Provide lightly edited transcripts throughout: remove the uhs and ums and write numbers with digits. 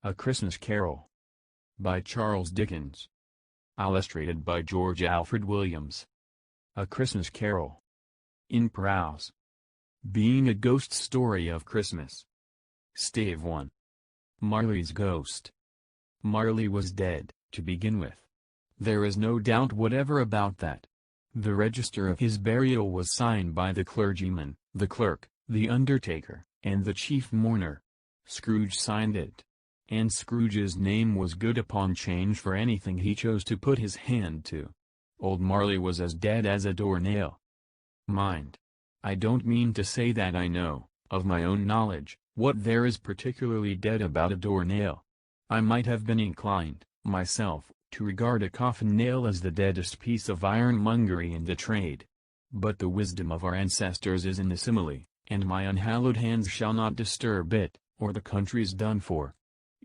A Christmas Carol. By Charles Dickens. Illustrated by George Alfred Williams. A Christmas Carol. In Prose. Being a Ghost Story of Christmas. Stave 1. Marley's Ghost. Marley was dead, to begin with. There is no doubt whatever about that. The register of his burial was signed by the clergyman, the clerk, the undertaker, and the chief mourner. Scrooge signed it. And Scrooge's name was good upon change for anything he chose to put his hand to. Old Marley was as dead as a doornail. Mind, I don't mean to say that I know, of my own knowledge, what there is particularly dead about a doornail. I might have been inclined, myself, to regard a coffin nail as the deadest piece of ironmongery in the trade. But the wisdom of our ancestors is in the simile, and my unhallowed hands shall not disturb it, or the country's done for.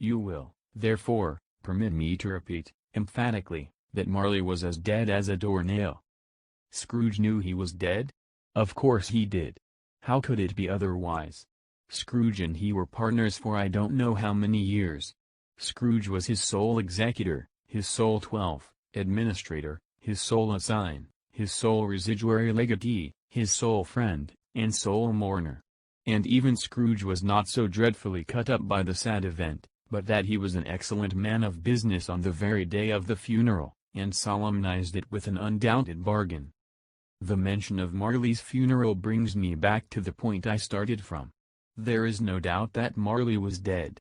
You will, therefore, permit me to repeat, emphatically, that Marley was as dead as a doornail. Scrooge knew he was dead? Of course he did. How could it be otherwise? Scrooge and he were partners for I don't know how many years. Scrooge was his sole executor, his sole administrator, his sole assign, his sole residuary legatee, his sole friend, and sole mourner. And even Scrooge was not so dreadfully cut up by the sad event, but that he was an excellent man of business on the very day of the funeral, and solemnized it with an undoubted bargain. The mention of Marley's funeral brings me back to the point I started from. There is no doubt that Marley was dead.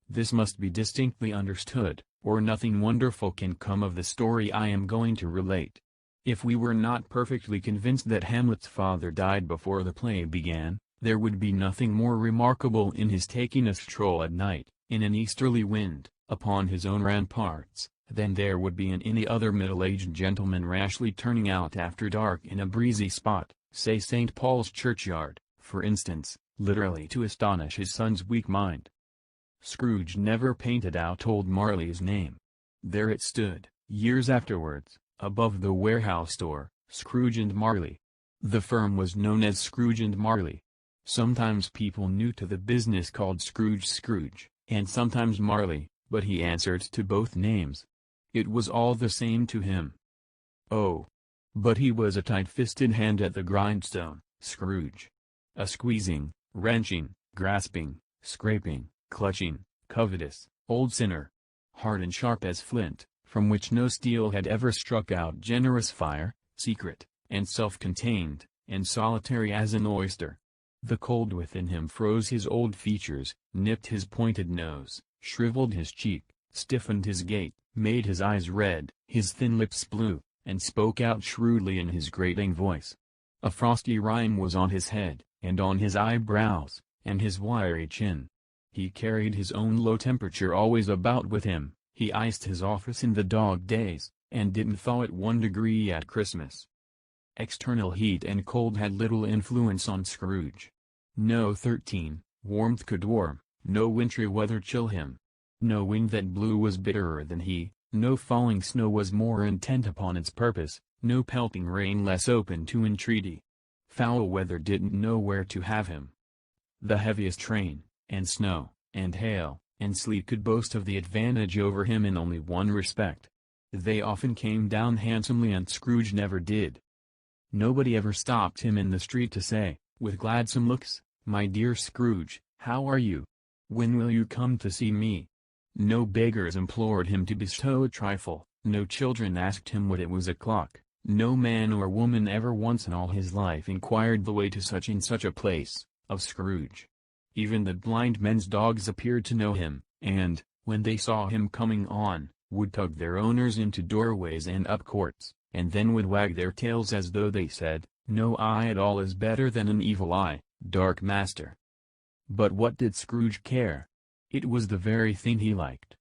This must be distinctly understood, or nothing wonderful can come of the story I am going to relate. If we were not perfectly convinced that Hamlet's father died before the play began, there would be nothing more remarkable in his taking a stroll at night, in an easterly wind, upon his own ramparts, than there would be in any other middle-aged gentleman rashly turning out after dark in a breezy spot, say St. Paul's churchyard, for instance, literally to astonish his son's weak mind. Scrooge never painted out old Marley's name. There it stood, years afterwards, above the warehouse door, Scrooge and Marley. The firm was known as Scrooge and Marley. Sometimes people new to the business called Scrooge, and sometimes Marley, but he answered to both names. It was all the same to him. Oh! But he was a tight-fisted hand at the grindstone, Scrooge. A squeezing, wrenching, grasping, scraping, clutching, covetous, old sinner. Hard and sharp as flint, from which no steel had ever struck out, generous fire, secret, and self-contained, and solitary as an oyster. The cold within him froze his old features, nipped his pointed nose, shriveled his cheek, stiffened his gait, made his eyes red, his thin lips blue, and spoke out shrewdly in his grating voice. A frosty rime was on his head, and on his eyebrows, and his wiry chin. He carried his own low temperature always about with him, he iced his office in the dog days, and didn't thaw it 1 degree at Christmas. External heat and cold had little influence on Scrooge. No warmth could warm, no wintry weather chill him. No wind that blew was bitterer than he, no falling snow was more intent upon its purpose, no pelting rain less open to entreaty. Foul weather didn't know where to have him. The heaviest rain, and snow, and hail, and sleet could boast of the advantage over him in only one respect. They often came down handsomely and Scrooge never did. Nobody ever stopped him in the street to say, with gladsome looks, "My dear Scrooge, how are you? When will you come to see me?" No beggars implored him to bestow a trifle, no children asked him what it was o'clock, no man or woman ever once in all his life inquired the way to such and such a place, of Scrooge. Even the blind men's dogs appeared to know him, and, when they saw him coming on, would tug their owners into doorways and up courts, and then would wag their tails as though they said, "No eye at all is better than an evil eye, dark master." But what did Scrooge care? It was the very thing he liked.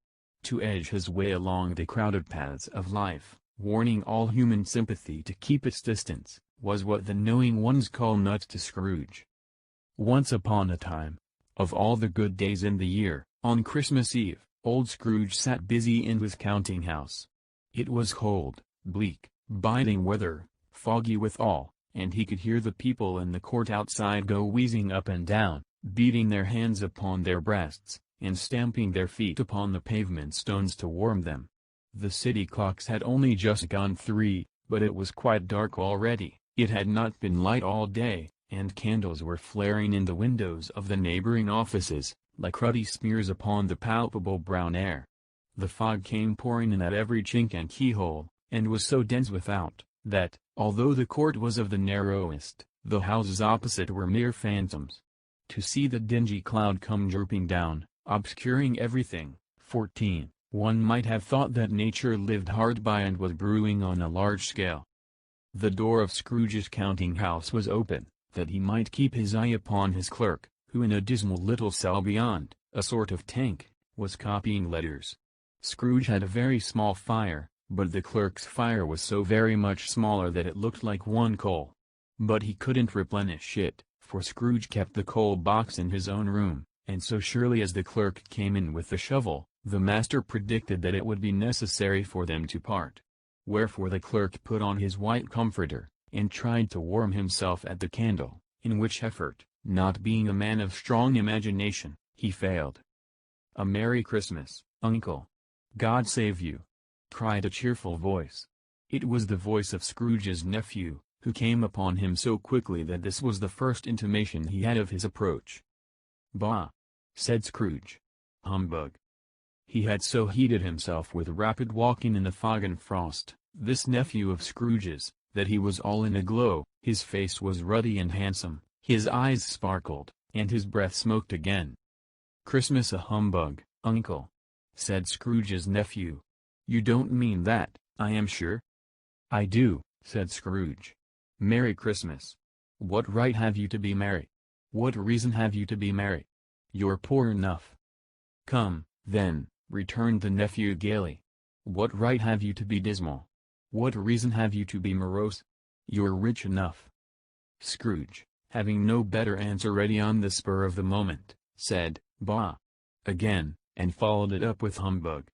To edge his way along the crowded paths of life, warning all human sympathy to keep its distance, was what the knowing ones call nuts to Scrooge. Once upon a time, of all the good days in the year, on Christmas Eve, old Scrooge sat busy in his counting-house. It was cold, bleak, biting weather, foggy withal, and he could hear the people in the court outside go wheezing up and down, beating their hands upon their breasts, and stamping their feet upon the pavement stones to warm them. The city clocks had only just gone 3, but it was quite dark already. It had not been light all day, and candles were flaring in the windows of the neighboring offices, like ruddy smears upon the palpable brown air. The fog came pouring in at every chink and keyhole, and was so dense without, that, although the court was of the narrowest, the houses opposite were mere phantoms. To see the dingy cloud come drooping down, obscuring everything. 14. One might have thought that nature lived hard by and was brewing on a large scale. The door of Scrooge's counting-house was open, that he might keep his eye upon his clerk, who in a dismal little cell beyond, a sort of tank, was copying letters. Scrooge had a very small fire, but the clerk's fire was so very much smaller that it looked like one coal. But he couldn't replenish it, for Scrooge kept the coal box in his own room, and so surely as the clerk came in with the shovel, the master predicted that it would be necessary for them to part. Wherefore the clerk put on his white comforter, and tried to warm himself at the candle, in which effort, not being a man of strong imagination, he failed. "A Merry Christmas, Uncle! God save you!" cried a cheerful voice. It was the voice of Scrooge's nephew, who came upon him so quickly that this was the first intimation he had of his approach. "Bah!" said Scrooge. "Humbug!" He had so heated himself with rapid walking in the fog and frost, this nephew of Scrooge's, that he was all in a glow. His face was ruddy and handsome, his eyes sparkled, and his breath smoked again. "Christmas a humbug, Uncle!" said Scrooge's nephew. "You don't mean that, I am sure?" "I do," said Scrooge. "Merry Christmas! What right have you to be merry? What reason have you to be merry? You're poor enough." "Come, then," returned the nephew gaily. "What right have you to be dismal? What reason have you to be morose? You're rich enough." Scrooge, having no better answer ready on the spur of the moment, said, "Bah!" again, and followed it up with humbug.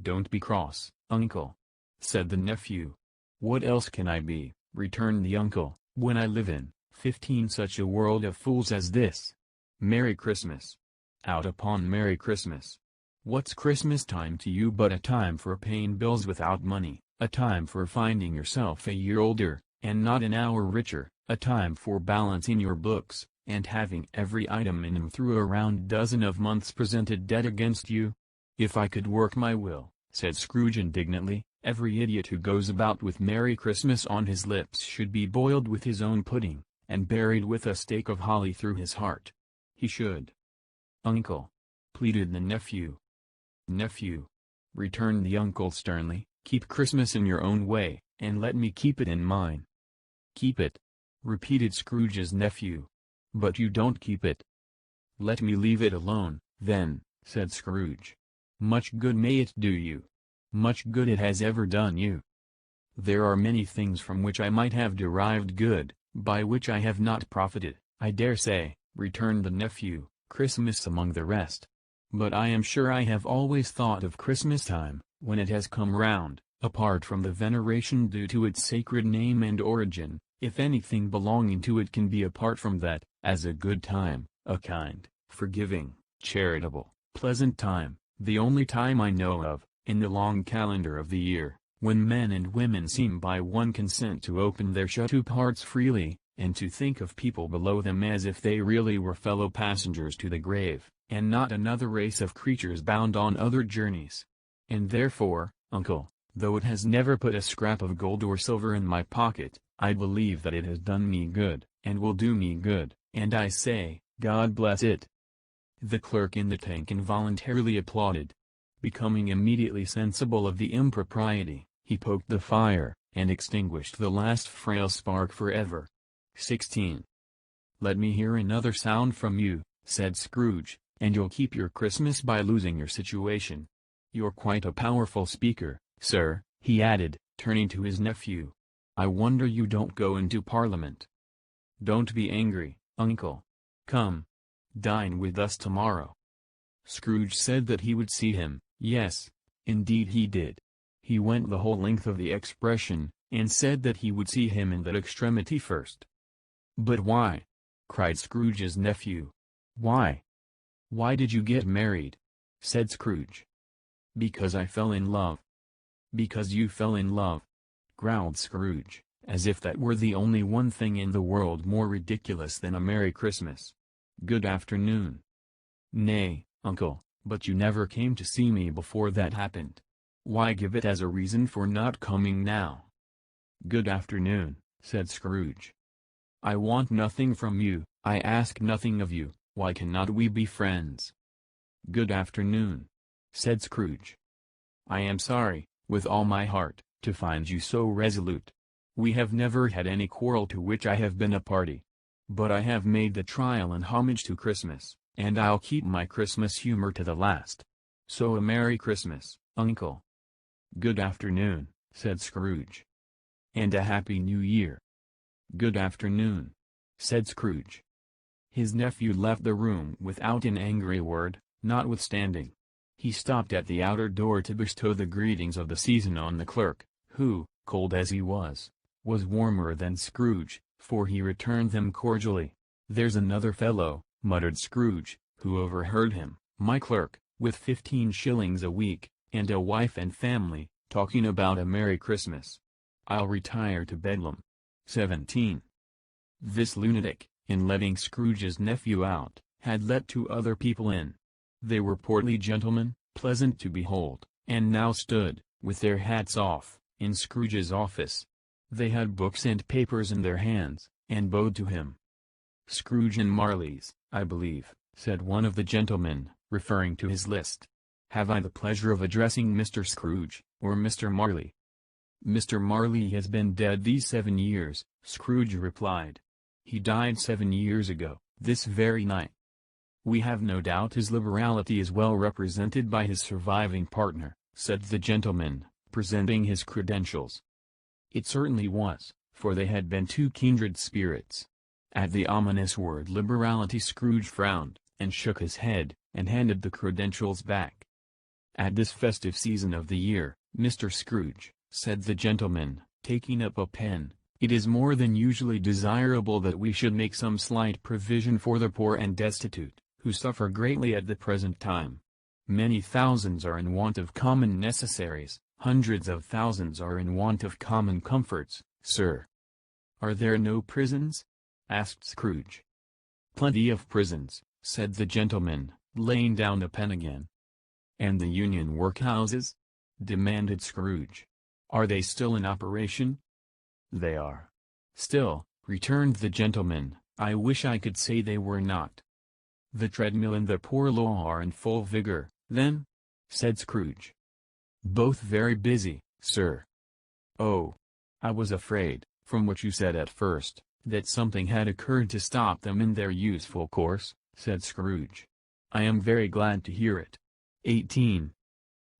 "Don't be cross, Uncle," said the nephew. "What else can I be," returned the uncle, "when I live in 15 such a world of fools as this? Merry Christmas! Out upon Merry Christmas! What's Christmas time to you but a time for paying bills without money, a time for finding yourself a year older, and not an hour richer, a time for balancing your books, and having every item in them through a round dozen of months presented dead against you? If I could work my will," said Scrooge indignantly, "every idiot who goes about with Merry Christmas on his lips should be boiled with his own pudding, and buried with a stake of holly through his heart. He should." "Uncle," pleaded the nephew. "Nephew," returned the uncle sternly, "keep Christmas in your own way, and let me keep it in mine." "Keep it?" repeated Scrooge's nephew. "But you don't keep it." "Let me leave it alone, then," said Scrooge. "Much good may it do you. Much good it has ever done you." "There are many things from which I might have derived good, by which I have not profited, I dare say," returned the nephew, "Christmas among the rest. But I am sure I have always thought of Christmas time, when it has come round, apart from the veneration due to its sacred name and origin, if anything belonging to it can be apart from that, as a good time, a kind, forgiving, charitable, pleasant time, the only time I know of, in the long calendar of the year, when men and women seem by one consent to open their shut-up hearts freely, and to think of people below them as if they really were fellow passengers to the grave, and not another race of creatures bound on other journeys. And therefore, Uncle, though it has never put a scrap of gold or silver in my pocket, I believe that it has done me good, and will do me good, and I say, God bless it." The clerk in the tank involuntarily applauded. Becoming immediately sensible of the impropriety, he poked the fire, and extinguished the last frail spark forever. 16. "Let me hear another sound from you," said Scrooge, "and you'll keep your Christmas by losing your situation. You're quite a powerful speaker, sir," he added, turning to his nephew. "I wonder you don't go into Parliament." "Don't be angry, Uncle. Come. Dine with us tomorrow." Scrooge said that he would see him. Yes, indeed he did. He went the whole length of the expression, and said that he would see him in that extremity first. "But why?" cried Scrooge's nephew. "Why?" "Why did you get married?" said Scrooge. "Because I fell in love." "Because you fell in love?" growled Scrooge, as if that were the only one thing in the world more ridiculous than a Merry Christmas. "Good afternoon." "Nay, uncle, but you never came to see me before that happened. Why give it as a reason for not coming now?" "Good afternoon," said Scrooge. "I want nothing from you, I ask nothing of you, why cannot we be friends?" "Good afternoon," said Scrooge. "I am sorry, with all my heart, to find you so resolute. We have never had any quarrel to which I have been a party. But I have made the trial and homage to Christmas, and I'll keep my Christmas humor to the last. So a Merry Christmas, uncle." "Good afternoon," said Scrooge. "And a Happy New Year." "Good afternoon," said Scrooge. His nephew left the room without an angry word, notwithstanding. He stopped at the outer door to bestow the greetings of the season on the clerk, who, cold as he was warmer than Scrooge, for he returned them cordially. "There's another fellow," muttered Scrooge, who overheard him, "my clerk, with 15 shillings a week, and a wife and family, talking about a Merry Christmas. I'll retire to Bedlam." 17. This lunatic, in letting Scrooge's nephew out, had let 2 other people in. They were portly gentlemen, pleasant to behold, and now stood, with their hats off, in Scrooge's office. They had books and papers in their hands, and bowed to him. "Scrooge and Marley's, I believe," said one of the gentlemen, referring to his list. "Have I the pleasure of addressing Mr. Scrooge, or Mr. Marley?" "Mr. Marley has been dead these 7 years," Scrooge replied. "He died 7 years ago, this very night." "We have no doubt his liberality is well represented by his surviving partner," said the gentleman, presenting his credentials. It certainly was, for they had been 2 kindred spirits. At the ominous word liberality Scrooge frowned, and shook his head, and handed the credentials back. "At this festive season of the year, Mr. Scrooge," said the gentleman, taking up a pen, "it is more than usually desirable that we should make some slight provision for the poor and destitute, who suffer greatly at the present time. Many thousands are in want of common necessaries, hundreds of thousands are in want of common comforts, sir." "Are there no prisons?" asked Scrooge. "Plenty of prisons," said the gentleman, laying down the pen again. "And the Union workhouses?" demanded Scrooge. "Are they still in operation?" "They are." "Still," returned the gentleman, "I wish I could say they were not." "The treadmill and the poor law are in full vigor, then?" said Scrooge. "Both very busy, sir." "Oh! I was afraid, from what you said at first, that something had occurred to stop them in their useful course," said Scrooge. "I am very glad to hear it." 18.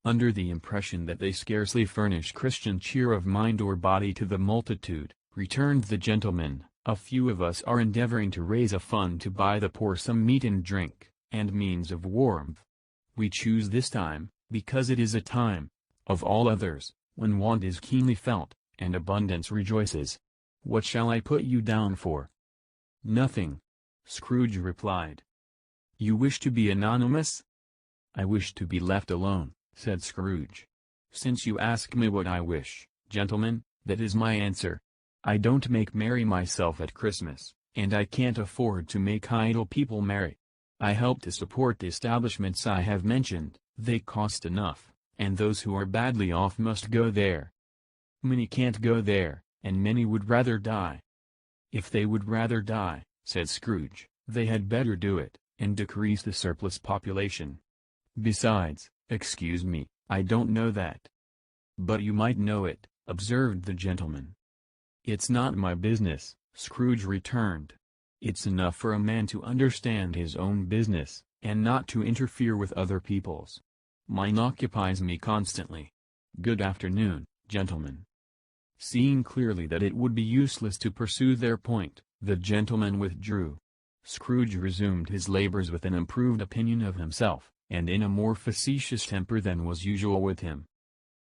Under the impression that they scarcely furnish Christian cheer of mind or body to the multitude, returned the gentleman, "a few of us are endeavoring to raise a fund to buy the poor some meat and drink, and means of warmth. We choose this time, because it is a time, of all others, when want is keenly felt, and abundance rejoices. What shall I put you down for?" "Nothing," Scrooge replied. "You wish to be anonymous?" "I wish to be left alone," said Scrooge. "Since you ask me what I wish, gentlemen, that is my answer. I don't make merry myself at Christmas, and I can't afford to make idle people merry. I help to support the establishments I have mentioned, they cost enough, and those who are badly off must go there. Many can't go there, and many would rather die." "If they would rather die," said Scrooge, "they had better do it, and decrease the surplus population. Besides, excuse me, I don't know that." "But you might know it," observed the gentleman. "It's not my business," Scrooge returned. "It's enough for a man to understand his own business, and not to interfere with other people's. Mine occupies me constantly. Good afternoon, gentlemen." Seeing clearly that it would be useless to pursue their point, the gentleman withdrew. Scrooge resumed his labors with an improved opinion of himself, and in a more facetious temper than was usual with him.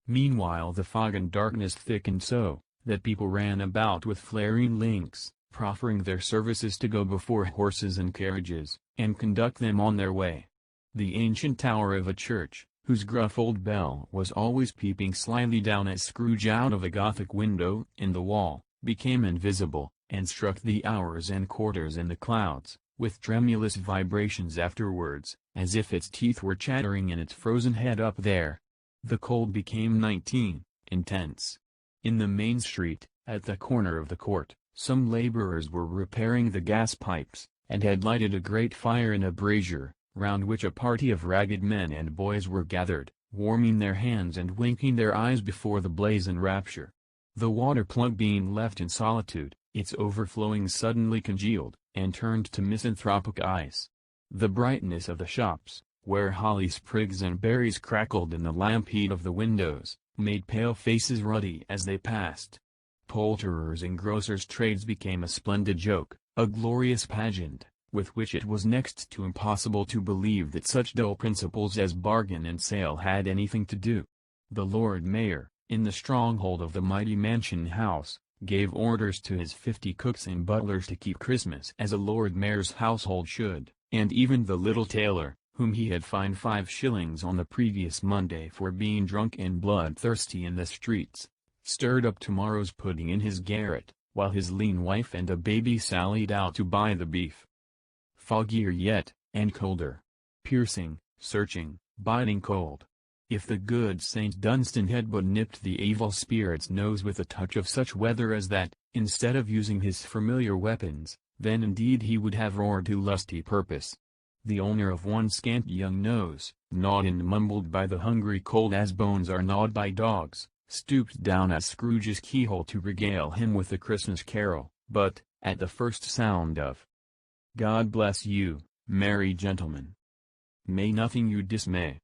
Meanwhile the fog and darkness thickened so, that people ran about with flaring links, proffering their services to go before horses and carriages, and conduct them on their way. The ancient tower of a church, whose gruff old bell was always peeping slyly down at Scrooge out of a Gothic window in the wall, became invisible, and struck the hours and quarters in the clouds, with tremulous vibrations afterwards, as if its teeth were chattering in its frozen head up there. The cold became intense. In the main street, at the corner of the court, some laborers were repairing the gas pipes, and had lighted a great fire in a brazier, round which a party of ragged men and boys were gathered, warming their hands and winking their eyes before the blaze in rapture. The water plug being left in solitude, its overflowing suddenly congealed, and turned to misanthropic ice. The brightness of the shops, where holly sprigs and berries crackled in the lamp heat of the windows, made pale faces ruddy as they passed. Poulterers' and grocers' trades became a splendid joke, a glorious pageant, with which it was next to impossible to believe that such dull principles as bargain and sale had anything to do. The Lord Mayor, in the stronghold of the mighty mansion house, gave orders to his 50 cooks and butlers to keep Christmas as a Lord Mayor's household should, and even the little tailor, whom he had fined 5 shillings on the previous Monday for being drunk and bloodthirsty in the streets, stirred up tomorrow's pudding in his garret, while his lean wife and a baby sallied out to buy the beef. Foggier yet, and colder. Piercing, searching, biting cold. If the good Saint Dunstan had but nipped the evil spirit's nose with a touch of such weather as that, instead of using his familiar weapons, then indeed he would have roared to lusty purpose. The owner of one scant young nose, gnawed and mumbled by the hungry cold as bones are gnawed by dogs, stooped down at Scrooge's keyhole to regale him with the Christmas carol, but, at the first sound of "God bless you, merry gentlemen, may nothing you dismay,"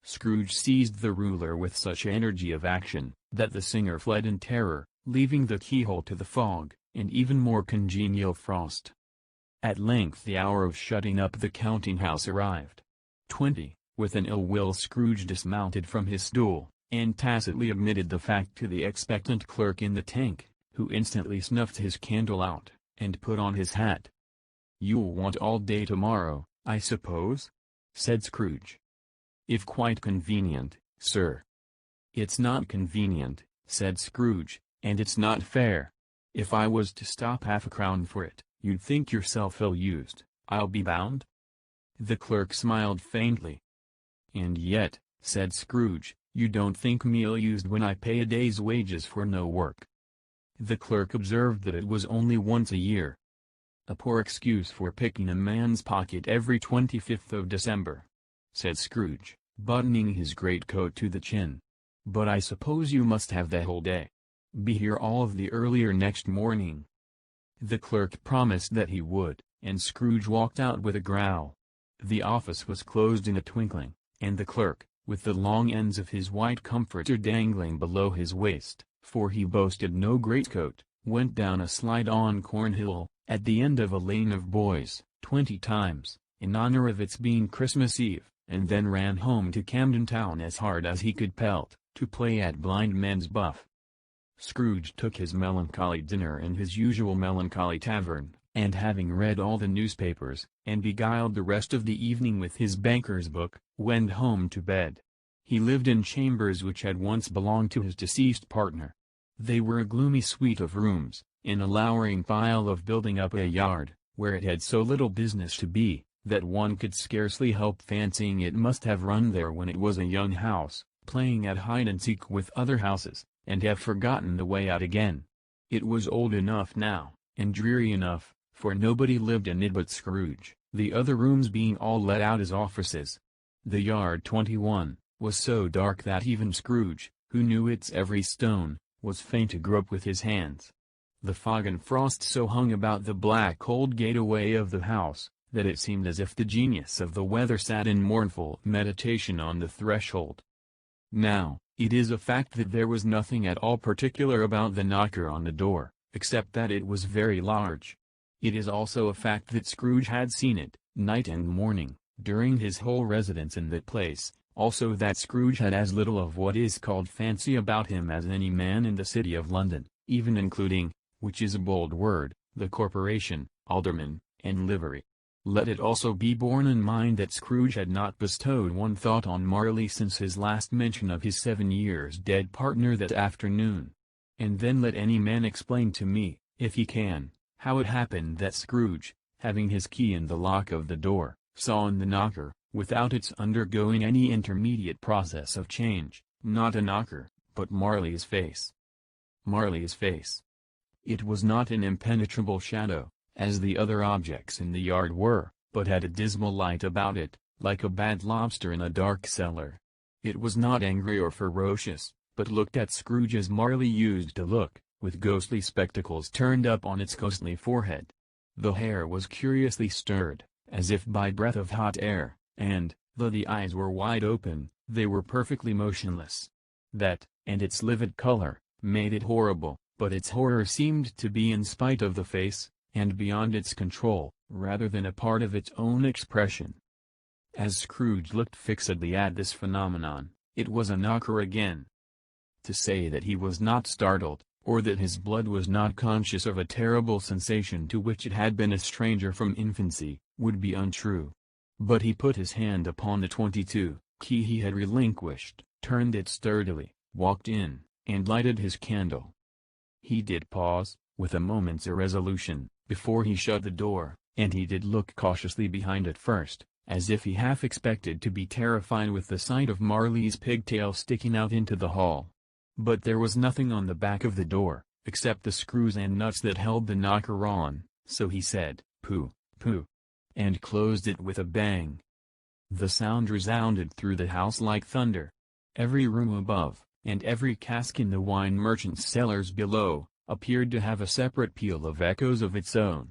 Scrooge seized the ruler with such energy of action, that the singer fled in terror, leaving the keyhole to the fog, and even more congenial frost. At length the hour of shutting up the counting-house arrived. 20, with an ill will Scrooge dismounted from his stool, and tacitly admitted the fact to the expectant clerk in the tank, who instantly snuffed his candle out, and put on his hat. "You'll want all day tomorrow, I suppose?" said Scrooge. "If quite convenient, sir." "It's not convenient," said Scrooge, "and it's not fair. If I was to stop half a crown for it, you'd think yourself ill-used, I'll be bound?" The clerk smiled faintly. "And yet," said Scrooge, "you don't think me ill-used when I pay a day's wages for no work." The clerk observed that it was only once a year. "A poor excuse for picking a man's pocket every 25th of December," said Scrooge, buttoning his greatcoat to the chin. "But I suppose you must have the whole day. Be here all of the earlier next morning." The clerk promised that he would, and Scrooge walked out with a growl. The office was closed in a twinkling, and the clerk, with the long ends of his white comforter dangling below his waist, for he boasted no greatcoat, went down a slide on Cornhill, at the end of a lane of boys, 20 times, in honor of its being Christmas Eve, and then ran home to Camden Town as hard as he could pelt, to play at blind man's buff. Scrooge took his melancholy dinner in his usual melancholy tavern, and having read all the newspapers, and beguiled the rest of the evening with his banker's book, went home to bed. He lived in chambers which had once belonged to his deceased partner. They were a gloomy suite of rooms, in a lowering pile of building up a yard, where it had so little business to be, that one could scarcely help fancying it must have run there when it was a young house, playing at hide-and-seek with other houses, and have forgotten the way out again. It was old enough now, and dreary enough, for nobody lived in it but Scrooge, the other rooms being all let out as offices. The yard 21, was so dark that even Scrooge, who knew its every stone, was fain to grope with his hands. The fog and frost so hung about the black old gateway of the house, that it seemed as if the genius of the weather sat in mournful meditation on the threshold. Now, it is a fact that there was nothing at all particular about the knocker on the door, except that it was very large. It is also a fact that Scrooge had seen it, night and morning, during his whole residence in that place, also that Scrooge had as little of what is called fancy about him as any man in the city of London, even including, which is a bold word, the corporation, aldermen, and livery. Let it also be borne in mind that Scrooge had not bestowed one thought on Marley since his last mention of his 7 years dead partner that afternoon. And then let any man explain to me, if he can, how it happened that Scrooge, having his key in the lock of the door, saw in the knocker, without its undergoing any intermediate process of change, not a knocker, but Marley's face. Marley's face. It was not an impenetrable shadow, as the other objects in the yard were, but had a dismal light about it, like a bad lobster in a dark cellar. It was not angry or ferocious, but looked at Scrooge as Marley used to look, with ghostly spectacles turned up on its ghostly forehead. The hair was curiously stirred, as if by breath of hot air, and, though the eyes were wide open, they were perfectly motionless. That, and its livid color, made it horrible, but its horror seemed to be in spite of the face, and beyond its control, rather than a part of its own expression. As Scrooge looked fixedly at this phenomenon, it was a knocker again. To say that he was not startled, or that his blood was not conscious of a terrible sensation to which it had been a stranger from infancy, would be untrue. But he put his hand upon the 22 key he had relinquished, turned it sturdily, walked in, and lighted his candle. He did pause, with a moment's irresolution, before he shut the door, and he did look cautiously behind it first, as if he half expected to be terrified with the sight of Marley's pigtail sticking out into the hall. But there was nothing on the back of the door, except the screws and nuts that held the knocker on, so he said, "Pooh, pooh," and closed it with a bang. The sound resounded through the house like thunder. Every room above, and every cask in the wine merchant's cellars below, appeared to have a separate peal of echoes of its own.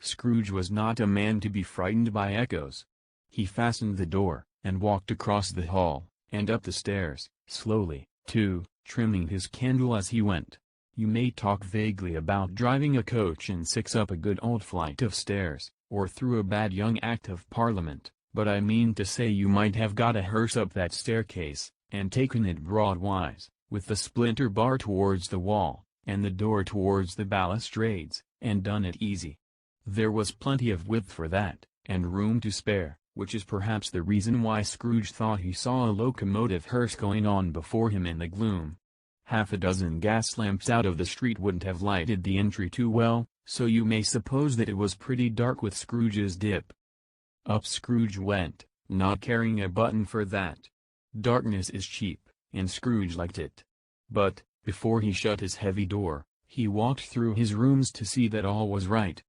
Scrooge was not a man to be frightened by echoes. He fastened the door, and walked across the hall, and up the stairs, slowly, too, trimming his candle as he went. You may talk vaguely about driving a coach and six up a good old flight of stairs, or through a bad young Act of Parliament, but I mean to say you might have got a hearse up that staircase, and taken it broadwise, with the splinter bar towards the wall, and the door towards the balustrades, and done it easy. There was plenty of width for that, and room to spare, which is perhaps the reason why Scrooge thought he saw a locomotive hearse going on before him in the gloom. Half a dozen gas lamps out of the street wouldn't have lighted the entry too well, so you may suppose that it was pretty dark with Scrooge's dip. Up Scrooge went, not caring a button for that. Darkness is cheap, and Scrooge liked it. But, before he shut his heavy door, he walked through his rooms to see that all was right.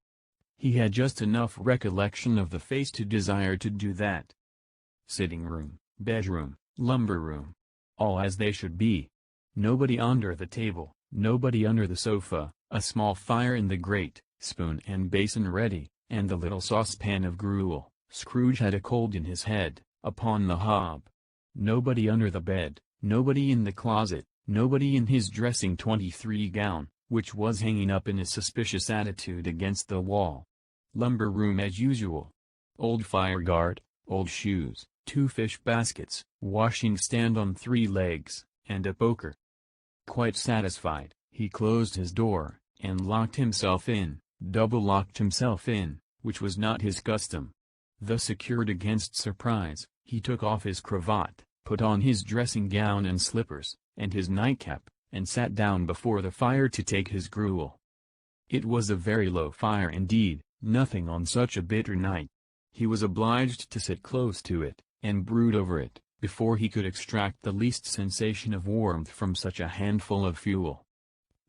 He had just enough recollection of the face to desire to do that. Sitting room, bedroom, lumber room, all as they should be. Nobody under the table, nobody under the sofa, a small fire in the grate, spoon and basin ready, and the little saucepan of gruel. Scrooge had a cold in his head, upon the hob. Nobody under the bed, nobody in the closet, nobody in his dressing 23 gown, which was hanging up in a suspicious attitude against the wall. Lumber room as usual. Old fire guard, old shoes, 2 fish baskets, washing stand on 3 legs, and a poker. Quite satisfied, he closed his door, and locked himself in, double-locked himself in, which was not his custom. Thus secured against surprise, he took off his cravat, put on his dressing gown and slippers, and his nightcap, and sat down before the fire to take his gruel. It was a very low fire indeed, nothing on such a bitter night. He was obliged to sit close to it, and brood over it, before he could extract the least sensation of warmth from such a handful of fuel.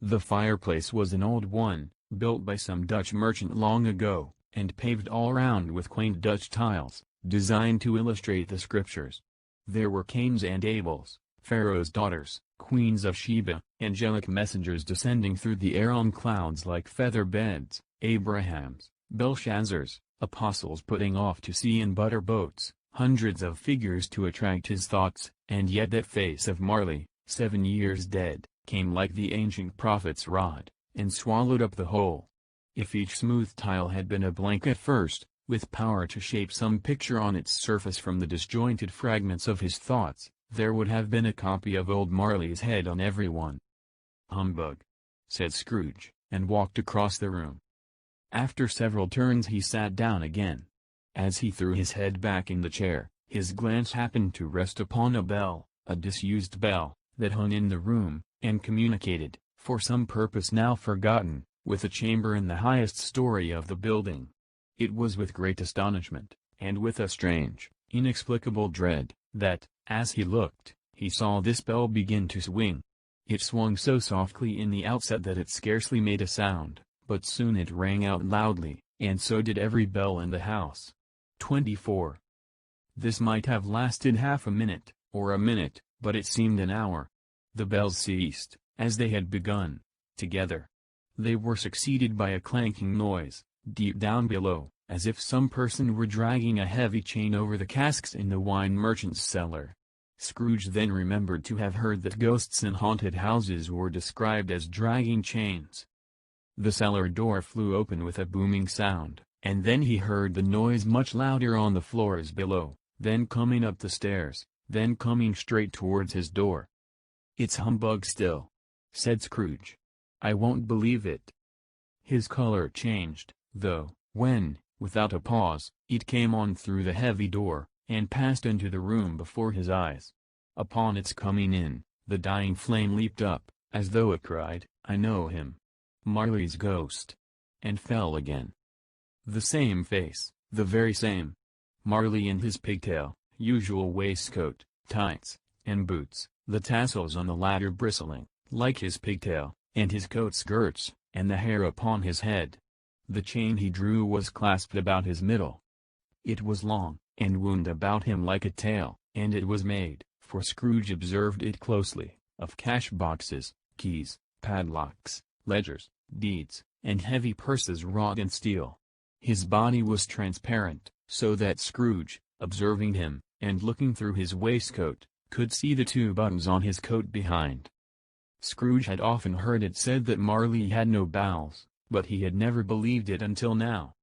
The fireplace was an old one, built by some Dutch merchant long ago, and paved all round with quaint Dutch tiles, designed to illustrate the scriptures. There were Cains and Abels, Pharaoh's daughters, queens of Sheba, angelic messengers descending through the air on clouds like feather beds, Abrahams, Belshazzars, apostles putting off to sea in butter boats, hundreds of figures to attract his thoughts, and yet that face of Marley, 7 years dead, came like the ancient prophet's rod, and swallowed up the whole. If each smooth tile had been a blank at first, with power to shape some picture on its surface from the disjointed fragments of his thoughts, there would have been a copy of old Marley's head on every one. "Humbug!" said Scrooge, and walked across the room. After several turns he sat down again. As he threw his head back in the chair, his glance happened to rest upon a bell, a disused bell, that hung in the room, and communicated, for some purpose now forgotten, with a chamber in the highest story of the building. It was with great astonishment, and with a strange, inexplicable dread, that, as he looked, he saw this bell begin to swing. It swung so softly in the outset that it scarcely made a sound, but soon it rang out loudly, and so did every bell in the house. 24. This might have lasted half a minute, or a minute, but it seemed an hour. The bells ceased, as they had begun, together. They were succeeded by a clanking noise, deep down below, as if some person were dragging a heavy chain over the casks in the wine merchant's cellar. Scrooge then remembered to have heard that ghosts in haunted houses were described as dragging chains. The cellar door flew open with a booming sound, and then he heard the noise much louder on the floors below, then coming up the stairs, then coming straight towards his door. "It's humbug still," said Scrooge. "I won't believe it." His color changed, though, when, without a pause, it came on through the heavy door, and passed into the room before his eyes. Upon its coming in, the dying flame leaped up, as though it cried, "I know him. Marley's ghost," and fell again. The same face, the very same. Marley in his pigtail, usual waistcoat, tights, and boots, the tassels on the latter bristling, like his pigtail, and his coat skirts, and the hair upon his head. The chain he drew was clasped about his middle. It was long, and wound about him like a tail, and it was made, for Scrooge observed it closely, of cash boxes, keys, padlocks, ledgers, deeds, and heavy purses wrought in steel. His body was transparent, so that Scrooge, observing him, and looking through his waistcoat, could see the 2 buttons on his coat behind. Scrooge had often heard it said that Marley had no bowels, but he had never believed it until now.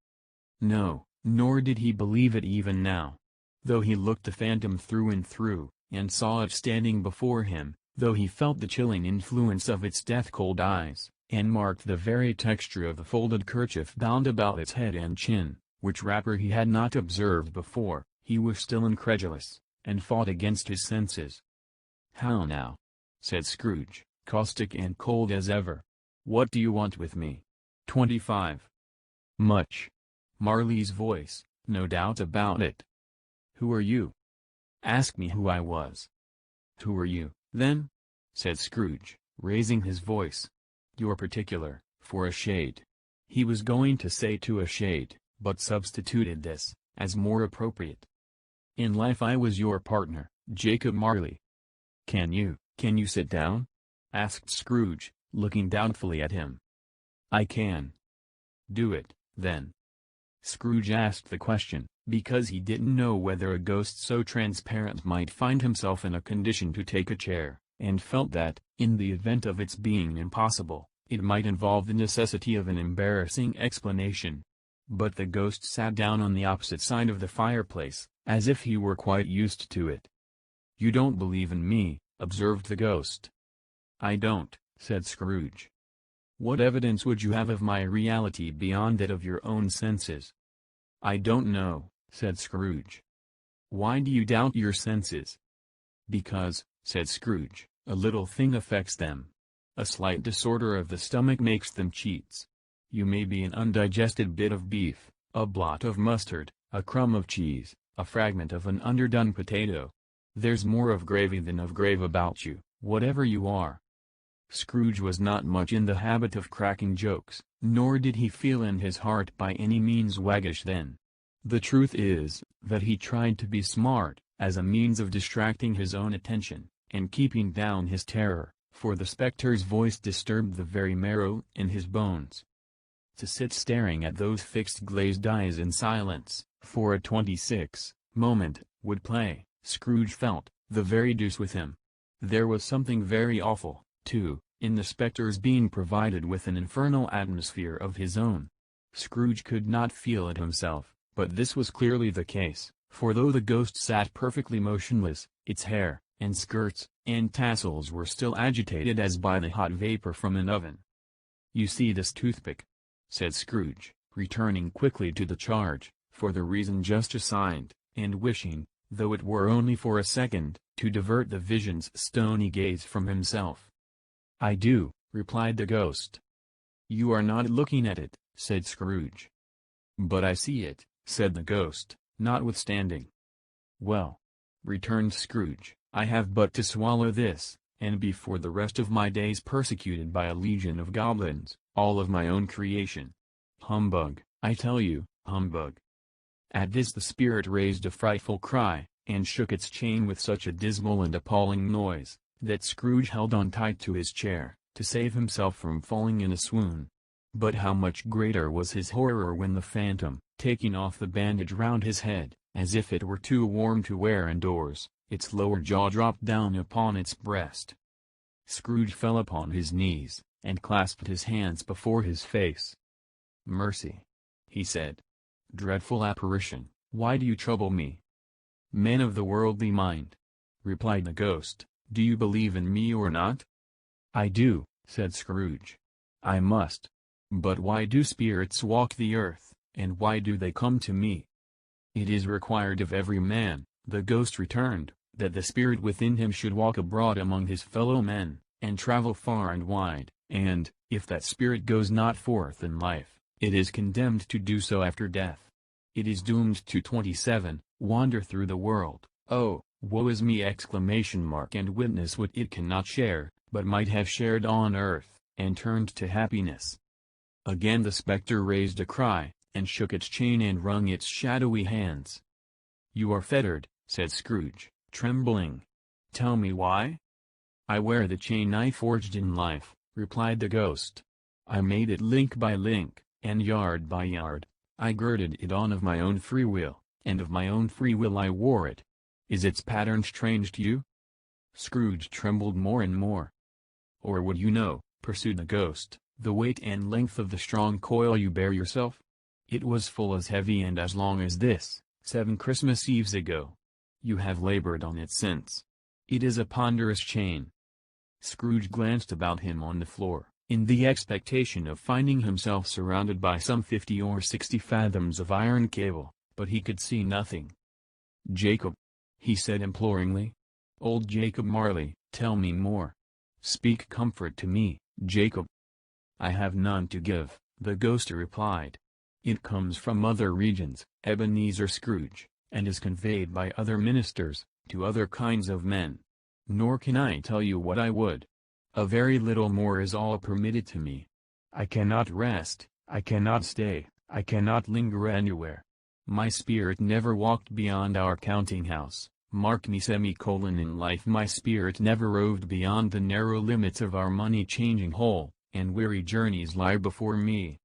No, nor did he believe it even now. Though he looked the phantom through and through, and saw it standing before him, though he felt the chilling influence of its death-cold eyes, and marked the very texture of the folded kerchief bound about its head and chin, which wrapper he had not observed before, he was still incredulous, and fought against his senses. "How now?" said Scrooge, caustic and cold as ever. "What do you want with me?" 25. "Much." Marley's voice, no doubt about it. "Who are you?" "Ask me who I was." "Who are you, then?" said Scrooge, raising his voice. "You're particular, for a shade." He was going to say to a shade, but substituted this, as more appropriate. "In life I was your partner, Jacob Marley." Can you sit down?" asked Scrooge, looking doubtfully at him. "I can." "Do it, then." Scrooge asked the question, because he didn't know whether a ghost so transparent might find himself in a condition to take a chair, and felt that, in the event of its being impossible, it might involve the necessity of an embarrassing explanation. But the ghost sat down on the opposite side of the fireplace, as if he were quite used to it. "You don't believe in me," observed the ghost. "I don't," said Scrooge. "What evidence would you have of my reality beyond that of your own senses?" "I don't know," said Scrooge. "Why do you doubt your senses?" "Because," said Scrooge, "a little thing affects them. A slight disorder of the stomach makes them cheats. You may be an undigested bit of beef, a blot of mustard, a crumb of cheese, a fragment of an underdone potato. There's more of gravy than of grave about you, whatever you are." Scrooge was not much in the habit of cracking jokes, nor did he feel in his heart by any means waggish then. The truth is, that he tried to be smart, as a means of distracting his own attention, and keeping down his terror, for the spectre's voice disturbed the very marrow in his bones. To sit staring at those fixed glazed eyes in silence, for a 26 moment, would play, Scrooge felt, the very deuce with him. There was something very awful, too, in the spectre's being provided with an infernal atmosphere of his own. Scrooge could not feel it himself, but this was clearly the case, for though the ghost sat perfectly motionless, its hair, and skirts, and tassels were still agitated as by the hot vapor from an oven. "You see this toothpick?" said Scrooge, returning quickly to the charge, for the reason just assigned, and wishing, though it were only for a second, to divert the vision's stony gaze from himself. "I do," replied the ghost. "You are not looking at it," said Scrooge. "But I see it," said the ghost, notwithstanding. "Well," returned Scrooge, "I have but to swallow this, and be for the rest of my days persecuted by a legion of goblins, all of my own creation. Humbug, I tell you, humbug." At this the spirit raised a frightful cry, and shook its chain with such a dismal and appalling noise, that Scrooge held on tight to his chair, to save himself from falling in a swoon. But how much greater was his horror when the phantom, taking off the bandage round his head, as if it were too warm to wear indoors, its lower jaw dropped down upon its breast. Scrooge fell upon his knees, and clasped his hands before his face. "Mercy!" he said. "Dreadful apparition, why do you trouble me?" "Men of the worldly mind," replied the ghost, "do you believe in me or not?" "I do," said Scrooge. "I must. But why do spirits walk the earth, and why do they come to me?" "It is required of every man," the ghost returned, "that the spirit within him should walk abroad among his fellow men, and travel far and wide, and, if that spirit goes not forth in life, it is condemned to do so after death. It is doomed to 27, wander through the world, oh, woe is me! And witness what it cannot share, but might have shared on earth, and turned to happiness." Again the spectre raised a cry, and shook its chain and wrung its shadowy hands. "You are fettered," said Scrooge, trembling. "Tell me why?" "I wear the chain I forged in life," replied the ghost. "I made it link by link, and yard by yard. I girded it on of my own free will, and of my own free will I wore it. Is its pattern strange to you?" Scrooge trembled more and more. "Or would you know," pursued the ghost, "the weight and length of the strong coil you bear yourself? It was full as heavy and as long as this, 7 Christmas Eves ago. You have labored on it since. It is a ponderous chain." Scrooge glanced about him on the floor, in the expectation of finding himself surrounded by some 50 or 60 fathoms of iron cable, but he could see nothing. "Jacob," he said imploringly. "Old Jacob Marley, tell me more. Speak comfort to me, Jacob." "I have none to give," the ghost replied. "It comes from other regions, Ebenezer Scrooge, and is conveyed by other ministers, to other kinds of men. Nor can I tell you what I would. A very little more is all permitted to me. I cannot rest, I cannot stay, I cannot linger anywhere. My spirit never walked beyond our counting-house, mark me. In life my spirit never roved beyond the narrow limits of our money-changing hole, and weary journeys lie before me."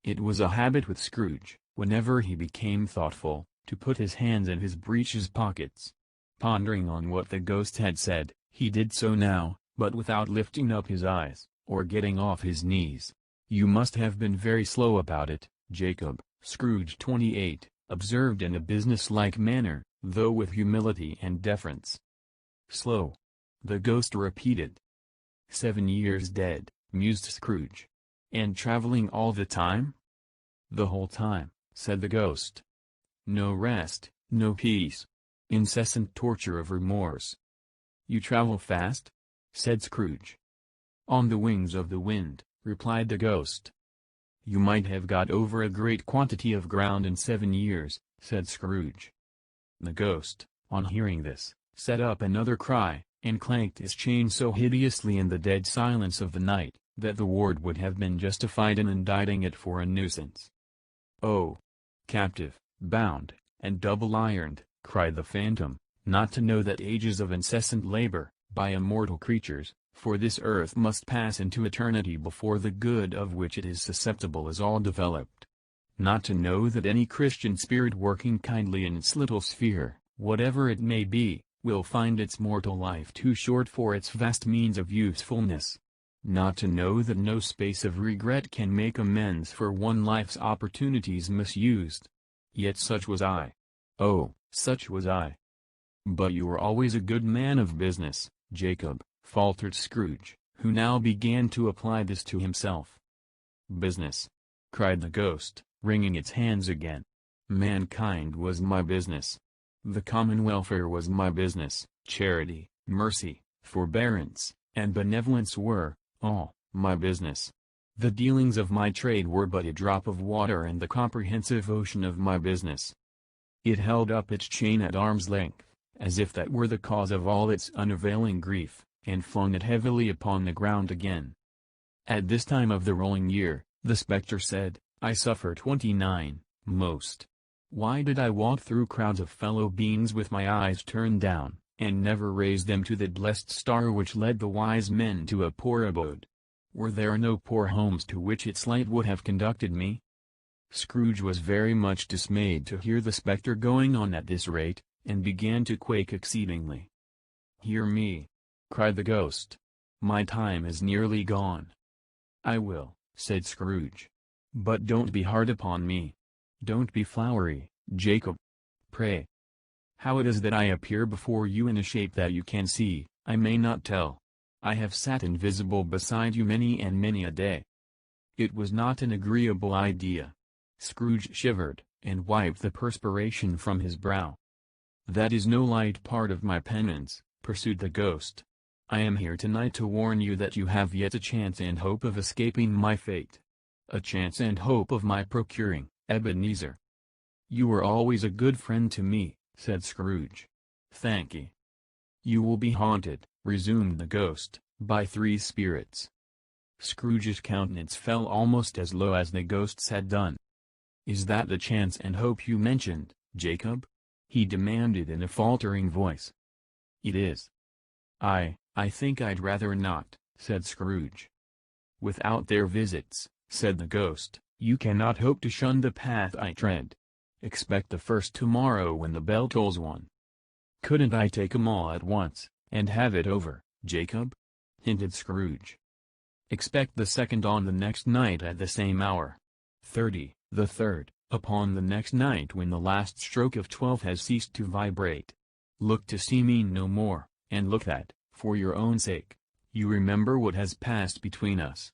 It was a habit with Scrooge, whenever he became thoughtful, to put his hands in his breeches pockets. Pondering on what the ghost had said, he did so now, but without lifting up his eyes, or getting off his knees. "You must have been very slow about it, Jacob," Scrooge 28, observed in a business-like manner, though with humility and deference. "Slow?" the ghost repeated. 7 years dead," mused Scrooge. "And traveling all the time?" "The whole time," said the ghost. "No rest, no peace. Incessant torture of remorse." "You travel fast?" said Scrooge. "On the wings of the wind," replied the ghost. "You might have got over a great quantity of ground in 7 years," said Scrooge. The ghost, on hearing this, set up another cry, and clanked his chain so hideously in the dead silence of the night, that the ward would have been justified in indicting it for a nuisance. "Oh! Captive, bound, and double-ironed," cried the phantom, "not to know that ages of incessant labor, by immortal creatures, for this earth must pass into eternity before the good of which it is susceptible is all developed. Not to know that any Christian spirit working kindly in its little sphere, whatever it may be, will find its mortal life too short for its vast means of usefulness. Not to know that no space of regret can make amends for one life's opportunities misused. Yet such was I. Oh, such was I." "But you were always a good man of business, Jacob," faltered Scrooge, who now began to apply this to himself. "Business!" cried the ghost, wringing its hands again. Mankind was my business. The common welfare was my business. Charity, mercy, forbearance, and benevolence were, all, my business. The dealings of my trade were but a drop of water in the comprehensive ocean of my business. It held up its chain at arm's length, as if that were the cause of all its unavailing grief, and flung it heavily upon the ground again. At this time of the rolling year, the spectre said, I suffer 29, most. Why did I walk through crowds of fellow beings with my eyes turned down, and never raise them to the blessed star which led the wise men to a poor abode? Were there no poor homes to which its light would have conducted me? Scrooge was very much dismayed to hear the spectre going on at this rate, and began to quake exceedingly. Hear me! Cried the ghost. My time is nearly gone. I will, said Scrooge. But don't be hard upon me. Don't be flowery, Jacob. Pray. How it is that I appear before you in a shape that you can see, I may not tell. I have sat invisible beside you many and many a day. It was not an agreeable idea. Scrooge shivered, and wiped the perspiration from his brow. That is no light part of my penance, pursued the ghost. I am here tonight to warn you that you have yet a chance and hope of escaping my fate. A chance and hope of my procuring, Ebenezer. You were always a good friend to me, said Scrooge. Thankee. You will be haunted, resumed the ghost, by 3 spirits. Scrooge's countenance fell almost as low as the ghost's had done. Is that the chance and hope you mentioned, Jacob? He demanded in a faltering voice. It is. I think I'd rather not, said Scrooge. Without their visits, said the ghost, you cannot hope to shun the path I tread. Expect the first tomorrow when the bell tolls 1. Couldn't I take 'em all at once, and have it over, Jacob? Hinted Scrooge. Expect the second on the next night at the same hour. 30, the third, upon the next night when the last stroke of 12 has ceased to vibrate. Look to see me no more, and look that, for your own sake, you remember what has passed between us.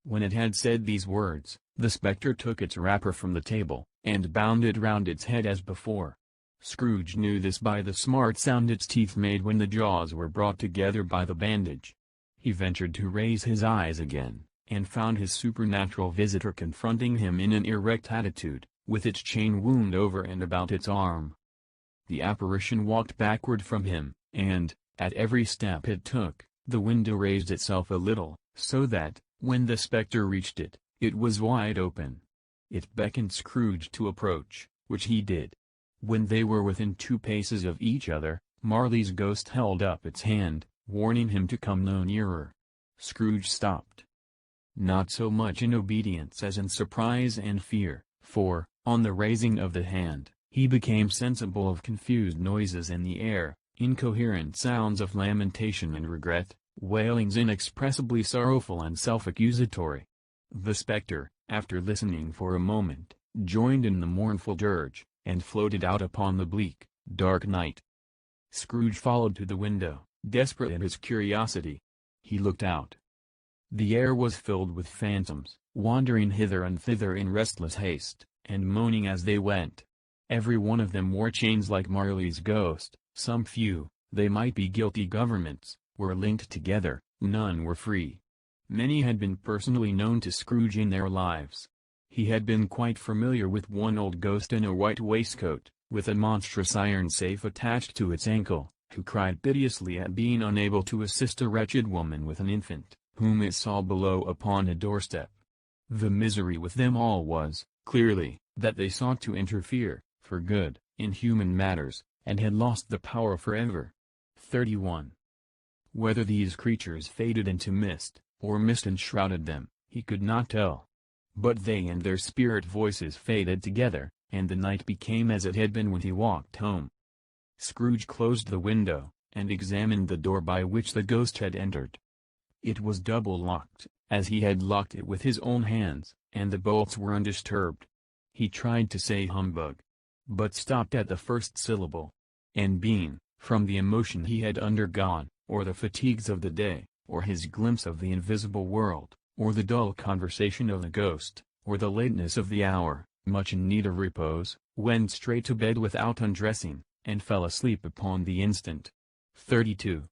When it had said these words, the spectre took its wrapper from the table, and bound it round its head as before. Scrooge knew this by the smart sound its teeth made when the jaws were brought together by the bandage. He ventured to raise his eyes again, and found his supernatural visitor confronting him in an erect attitude, with its chain wound over and about its arm. The apparition walked backward from him, and, at every step it took, the window raised itself a little, so that, when the spectre reached it, it was wide open. It beckoned Scrooge to approach, which he did. When they were within 2 paces of each other, Marley's ghost held up its hand, warning him to come no nearer. Scrooge stopped. Not so much in obedience as in surprise and fear, for, on the raising of the hand, he became sensible of confused noises in the air, incoherent sounds of lamentation and regret, wailings inexpressibly sorrowful and self-accusatory. The spectre, after listening for a moment, joined in the mournful dirge, and floated out upon the bleak, dark night. Scrooge followed to the window, desperate in his curiosity. He looked out. The air was filled with phantoms, wandering hither and thither in restless haste, and moaning as they went. Every one of them wore chains like Marley's ghost. Some few, they might be guilty governments, were linked together, none were free. Many had been personally known to Scrooge in their lives. He had been quite familiar with one old ghost in a white waistcoat, with a monstrous iron safe attached to its ankle, who cried piteously at being unable to assist a wretched woman with an infant, whom it saw below upon a doorstep. The misery with them all was, clearly, that they sought to interfere, for good, in human matters, and had lost the power forever. 31. Whether these creatures faded into mist, or mist enshrouded them, he could not tell. But they and their spirit voices faded together, and the night became as it had been when he walked home. Scrooge closed the window, and examined the door by which the ghost had entered. It was double-locked, as he had locked it with his own hands, and the bolts were undisturbed. He tried to say humbug, but stopped at the first syllable. And being, from the emotion he had undergone, or the fatigues of the day, or his glimpse of the invisible world, or the dull conversation of the ghost, or the lateness of the hour, much in need of repose, went straight to bed without undressing, and fell asleep upon the instant. 32.